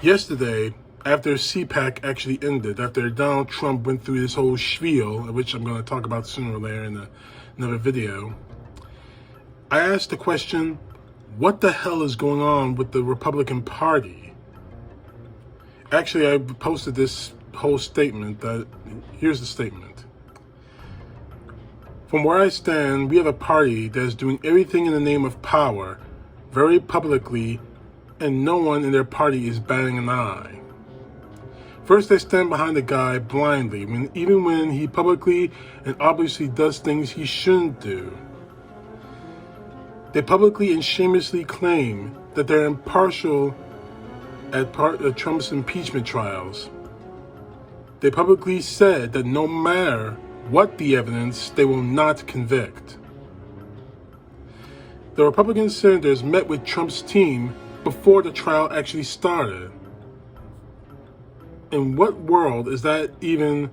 Yesterday, after CPAC actually ended, after Donald Trump went through this whole spiel, which I'm going to talk about sooner or later in another video, I asked the question, what the hell is going on with the Republican Party? Actually, I posted this whole statement. Here's the statement. From where I stand, we have a party that is doing everything in the name of power, very publicly, and no one in their party is batting an eye. First, they stand behind the guy blindly, even when he publicly and obviously does things he shouldn't do. They publicly and shamelessly claim that they're impartial at Trump's impeachment trials. They publicly said that no matter what the evidence, they will not convict. The Republican senators met with Trump's team before the trial actually started. In what world is that even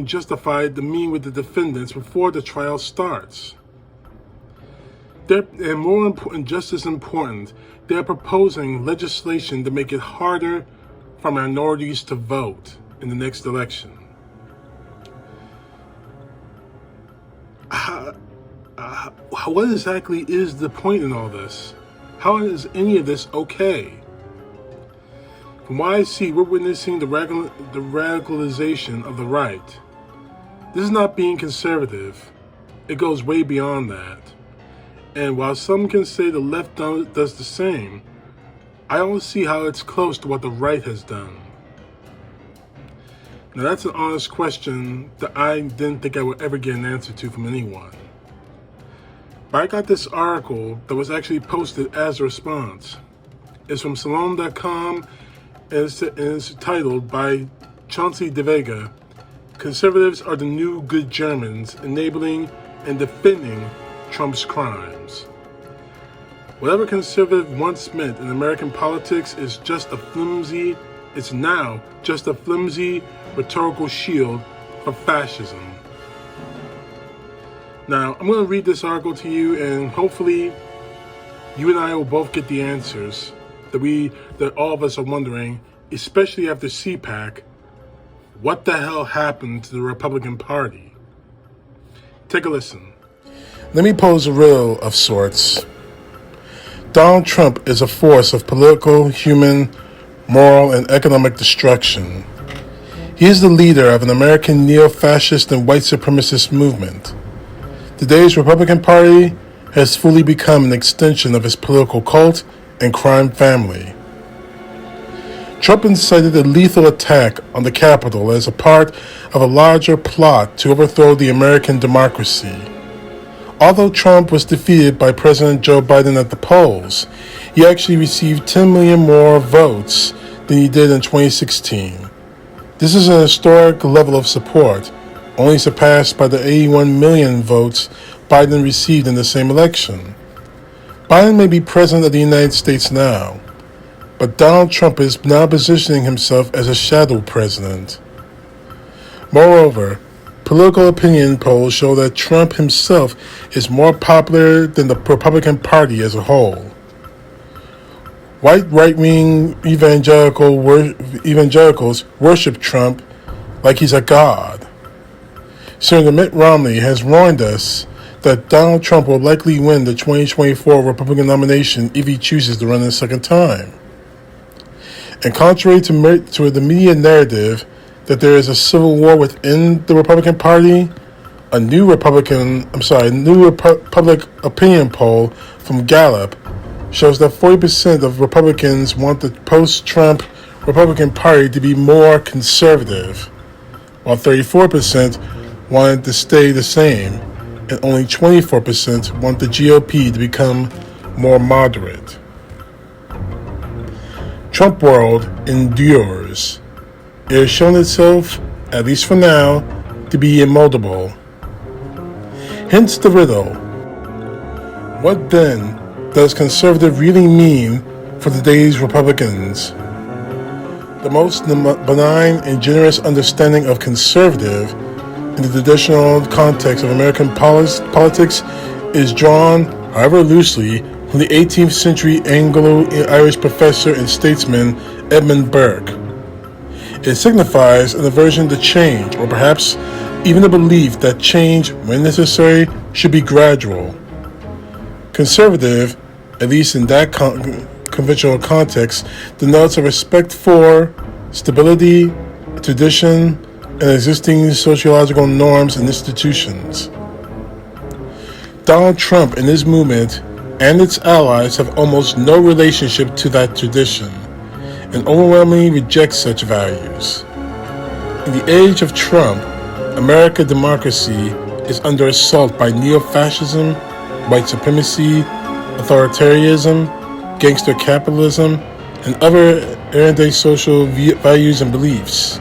justified to meet with the defendants before the trial starts? And more important, just as important, they're proposing legislation to make it harder for minorities to vote in the next election. What exactly is the point in all this? How is any of this okay? From what I see, we're witnessing the radicalization of the right. This is not being conservative. It goes way beyond that. And while some can say the left does the same, I don't see how it's close to what the right has done. Now that's an honest question that I didn't think I would ever get an answer to from anyone. But I got this article that was actually posted as a response. It's from Salon.com and it's titled by Chauncey De Vega, "Conservatives are the new good Germans, enabling and defending Trump's crimes." Whatever conservative once meant in American politics is now just a flimsy rhetorical shield for fascism. Now, I'm going to read this article to you, and hopefully you and I will both get the answers that all of us are wondering, especially after CPAC. What the hell happened to the Republican Party? Take a listen. Let me pose a riddle of sorts. Donald Trump is a force of political, human, moral, and economic destruction. He is the leader of an American neo-fascist and white supremacist movement. Today's Republican Party has fully become an extension of his political cult and crime family. Trump incited a lethal attack on the Capitol as a part of a larger plot to overthrow the American democracy. Although Trump was defeated by President Joe Biden at the polls, he actually received 10 million more votes than he did in 2016. This is an historic level of support, only surpassed by the 81 million votes Biden received in the same election. Biden may be president of the United States now, but Donald Trump is now positioning himself as a shadow president. Moreover, political opinion polls show that Trump himself is more popular than the Republican Party as a whole. White right-wing evangelicals worship Trump like he's a god. Senator Mitt Romney has warned us that Donald Trump will likely win the 2024 Republican nomination if he chooses to run a second time. And contrary to the media narrative that there is a civil war within the Republican Party, a new public opinion poll from Gallup shows that 40% of Republicans want the post-Trump Republican Party to be more conservative, while 34% want it to stay the same, and only 24% want the GOP to become more moderate. Trump world endures. It has shown itself, at least for now, to be immoldable. Hence the riddle. What then does conservative really mean for today's Republicans? The most benign and generous understanding of conservative in the traditional context of American politics is drawn, however loosely, from the 18th century Anglo-Irish professor and statesman Edmund Burke. It signifies an aversion to change, or perhaps even a belief that change, when necessary, should be gradual. Conservative, at least in that conventional context, denotes a respect for stability, tradition, and existing sociological norms and institutions. Donald Trump and his movement and its allies have almost no relationship to that tradition, and overwhelmingly reject such values. In the age of Trump, American democracy is under assault by neo-fascism, white supremacy, authoritarianism, gangster capitalism, and other anti-social values and beliefs.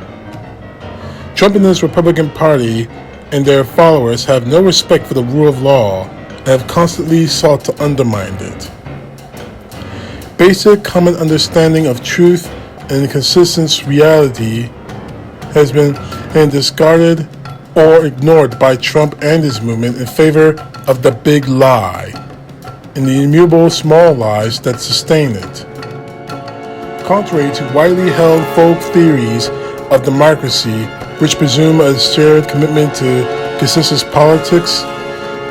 Trump and his Republican Party and their followers have no respect for the rule of law and have constantly sought to undermine it. Basic common understanding of truth and consistent reality has been discarded or ignored by Trump and his movement in favor of the big lie and the immutable small lies that sustain it. Contrary to widely held folk theories of democracy, which presume a shared commitment to consensus politics,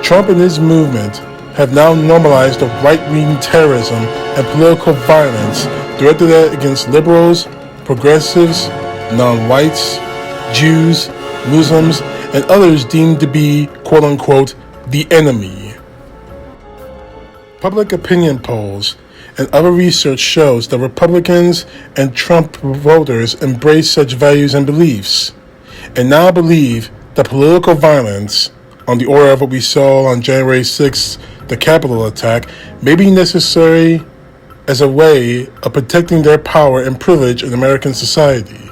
Trump and his movement have now normalized the right-wing terrorism and political violence directed against liberals, progressives, non-whites, Jews, Muslims, and others deemed to be, quote-unquote, the enemy. Public opinion polls and other research shows that Republicans and Trump voters embrace such values and beliefs, and now believe that political violence, on the order of what we saw on January 6th, the Capitol attack, may be necessary as a way of protecting their power and privilege in American society.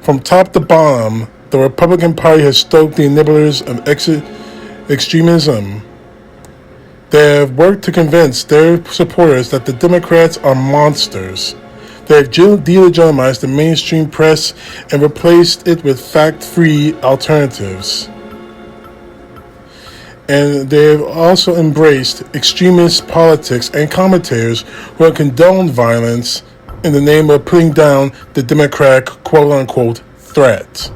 From top to bottom, the Republican Party has stoked the enablers of extremism. They have worked to convince their supporters that the Democrats are monsters. They have delegitimized the mainstream press and replaced it with fact-free alternatives. And they have also embraced extremist politics and commentators who have condoned violence in the name of putting down the Democratic quote-unquote threat.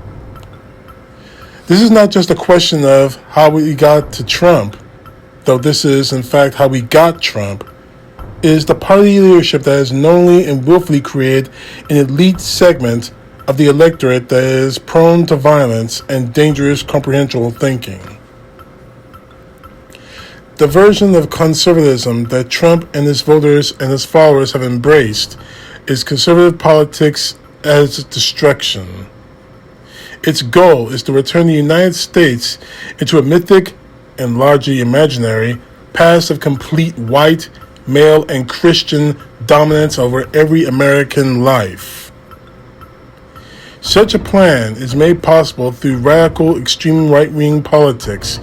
This is not just a question of how we got to Trump, though this is in fact how we got Trump. It is the party leadership that has knowingly and willfully created an elite segment of the electorate that is prone to violence and dangerous comprehensible thinking. The version of conservatism that Trump and his voters and his followers have embraced is conservative politics as destruction. Its goal is to return the United States into a mythic and largely imaginary past of complete white, male, and Christian dominance over every American life. Such a plan is made possible through radical extreme right-wing politics,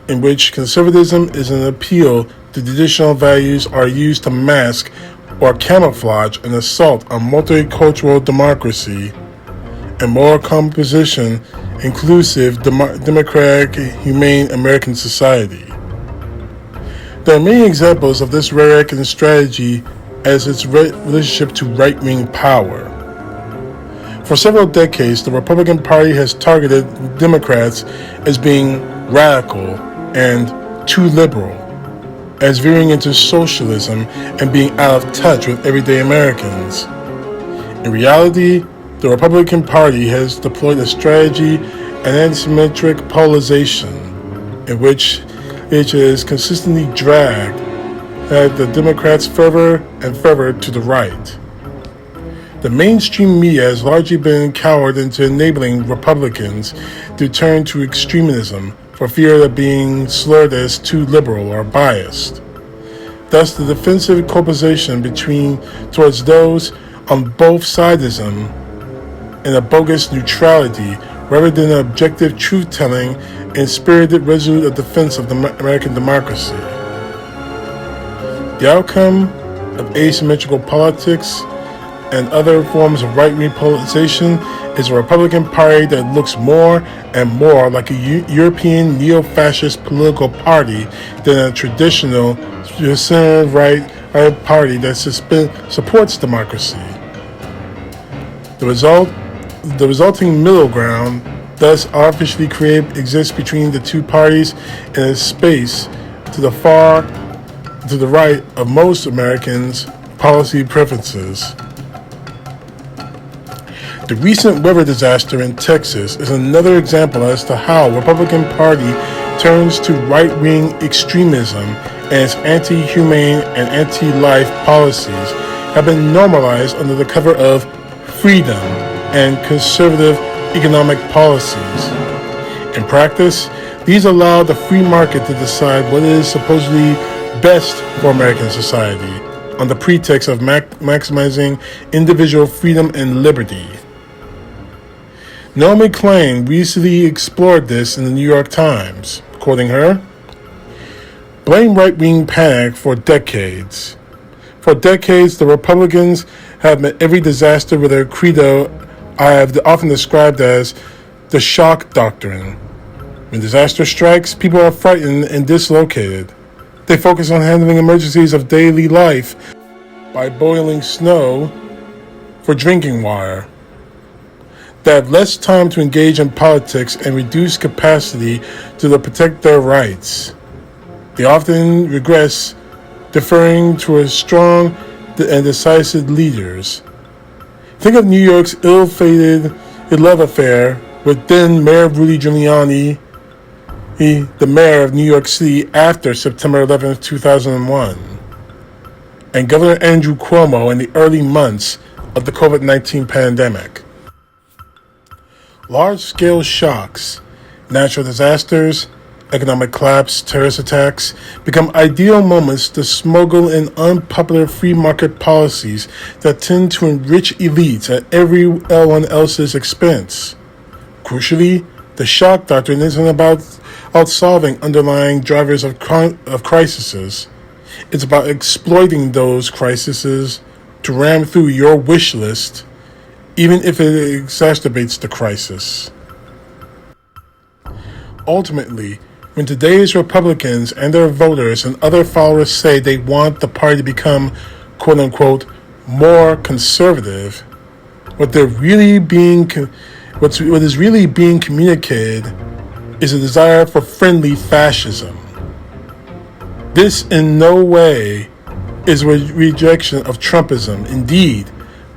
in which conservatism is an appeal to traditional values are used to mask or camouflage an assault on multicultural democracy and moral composition, inclusive, democratic, humane American society. There are many examples of this rhetoric and strategy as its relationship to right-wing power. For several decades, the Republican Party has targeted Democrats as being radical and too liberal, as veering into socialism and being out of touch with everyday Americans. In reality, the Republican Party has deployed a strategy and asymmetric polarization in which it has consistently dragged the Democrats further and further to the right. The mainstream media has largely been cowered into enabling Republicans to turn to extremism for fear of being slurred as too liberal or biased. Thus, the defensive coopposition towards those on both sidism and a bogus neutrality rather than an objective truth-telling and spirited resolute defense of the American democracy. The outcome of asymmetrical politics and other forms of right-wing polarization is a Republican Party that looks more and more like a European neo-fascist political party than a traditional center-right a party that supports democracy. The resulting middle ground thus artificially created exists between the two parties in a space to the right of most Americans' policy preferences. The recent weather disaster in Texas is another example as to how the Republican Party turns to right-wing extremism, and its anti-humane and anti-life policies have been normalized under the cover of freedom and conservative economic policies. In practice, these allow the free market to decide what is supposedly best for American society, on the pretext of maximizing individual freedom and liberty. Naomi Klein recently explored this in the New York Times, quoting her, "Blame right-wing panic for decades. For decades, the Republicans have met every disaster with a credo I have often described as the shock doctrine. When disaster strikes, people are frightened and dislocated. They focus on handling emergencies of daily life by boiling snow for drinking water. They have less time to engage in politics and reduced capacity to protect their rights. They often regress, deferring to a strong and decisive leaders. Think of New York's ill-fated love affair with then Mayor Rudy Giuliani, the mayor of New York City after September 11, 2001, and Governor Andrew Cuomo in the early months of the COVID-19 pandemic. Large-scale shocks, natural disasters, economic collapse, terrorist attacks become ideal moments to smuggle in unpopular free market policies that tend to enrich elites at everyone else's expense. Crucially, the shock doctrine isn't about solving underlying drivers of crises. It's about exploiting those crises to ram through your wish list, even if it exacerbates the crisis. Ultimately, when today's Republicans and their voters and other followers say they want the party to become, quote-unquote, more conservative, what is really being communicated is a desire for friendly fascism. This in no way is a rejection of Trumpism. Indeed,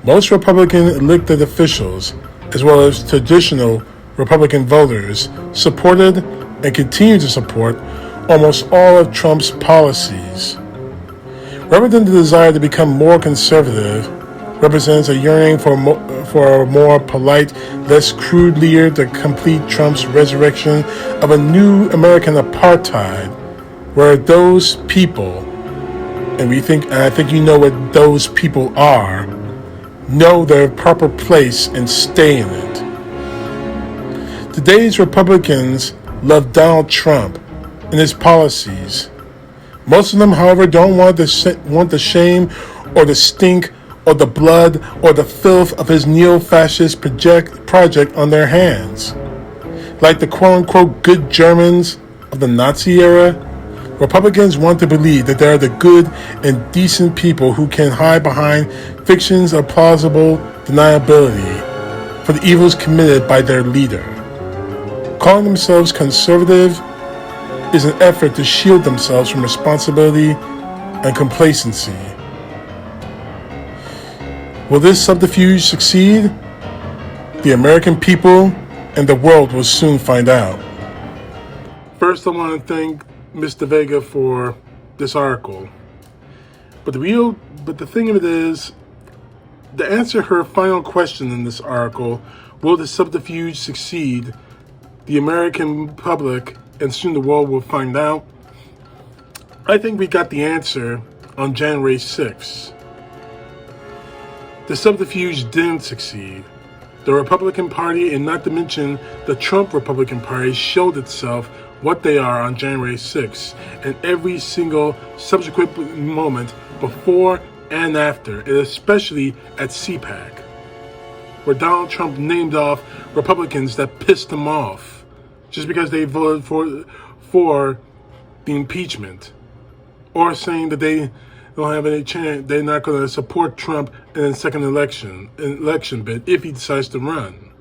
most Republican elected officials, as well as traditional Republican voters, supported and continue to support almost all of Trump's policies. Rather than the desire to become more conservative, represents a yearning for a more polite, less crude leader to complete Trump's resurrection of a new American apartheid, where those people, and I think you know what those people are, know their proper place and stay in it. Today's Republicans love Donald Trump and his policies. Most of them, however, don't want the shame or the stink or the blood or the filth of his neo-fascist project on their hands. Like the quote-unquote good Germans of the Nazi era, Republicans want to believe that they are the good and decent people who can hide behind fictions of plausible deniability for the evils committed by their leader. Calling themselves conservative is an effort to shield themselves from responsibility and complacency. Will this subterfuge succeed? The American people and the world will soon find out. First, I want to thank Mr. Vega for this article. But the thing of it is, to answer her final question in this article, will the subterfuge succeed? The American public and soon the world will find out. I think we got the answer on January 6th. The subterfuge didn't succeed. The Republican Party, and not to mention the Trump Republican Party, showed itself what they are on January 6th and every single subsequent moment before and after, and especially at CPAC, where Donald Trump named off Republicans that pissed him off just because they voted for the impeachment, or saying that don't have any chance. They're not going to support Trump in the second election bid if he decides to run.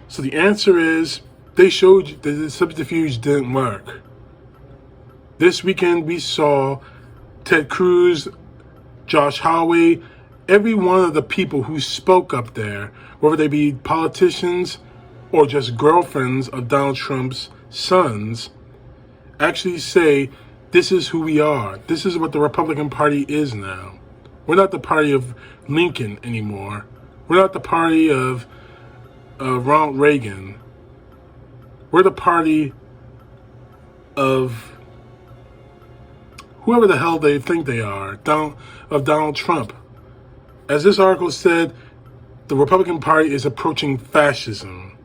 So the answer is, they showed you that the subterfuge didn't work. This weekend we saw Ted Cruz, Josh Hawley, every one of the people who spoke up there, whether they be politicians or just girlfriends of Donald Trump's sons, actually say, this is who we are. This is what the Republican Party is now. We're not the party of Lincoln anymore. We're not the party of Ronald Reagan. We're the party of whoever the hell they think they are, of Donald Trump. As this article said, the Republican Party is approaching fascism.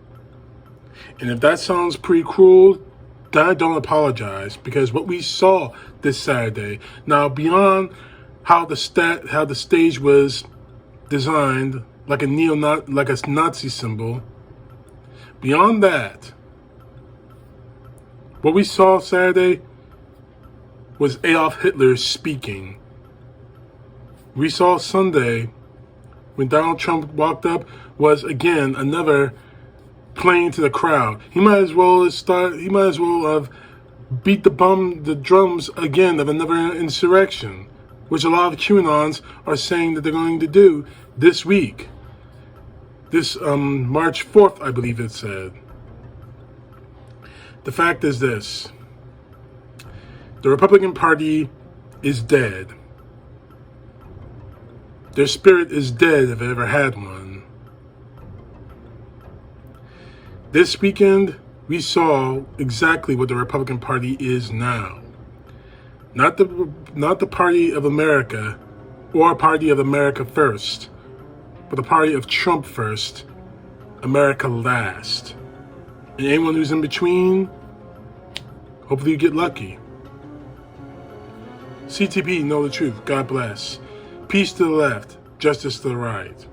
And if that sounds pretty cruel, then I don't apologize, because what we saw this Saturday, now beyond how the stage was designed like a Nazi symbol, beyond that, what we saw Saturday was Adolf Hitler speaking. We saw Sunday, when Donald Trump walked up, was again another playing to the crowd. He might as well have beat the drums again of another insurrection, which a lot of QAnons are saying that they're going to do this week. This March 4th, I believe it said. The fact is this: the Republican Party is dead. Their spirit is dead if it ever had one. This weekend, we saw exactly what the Republican Party is now. Not the party of America or a party of America first, but the party of Trump first, America last. And anyone who's in between, hopefully you get lucky. CTP, know the truth. God bless. Peace to the left, justice to the right.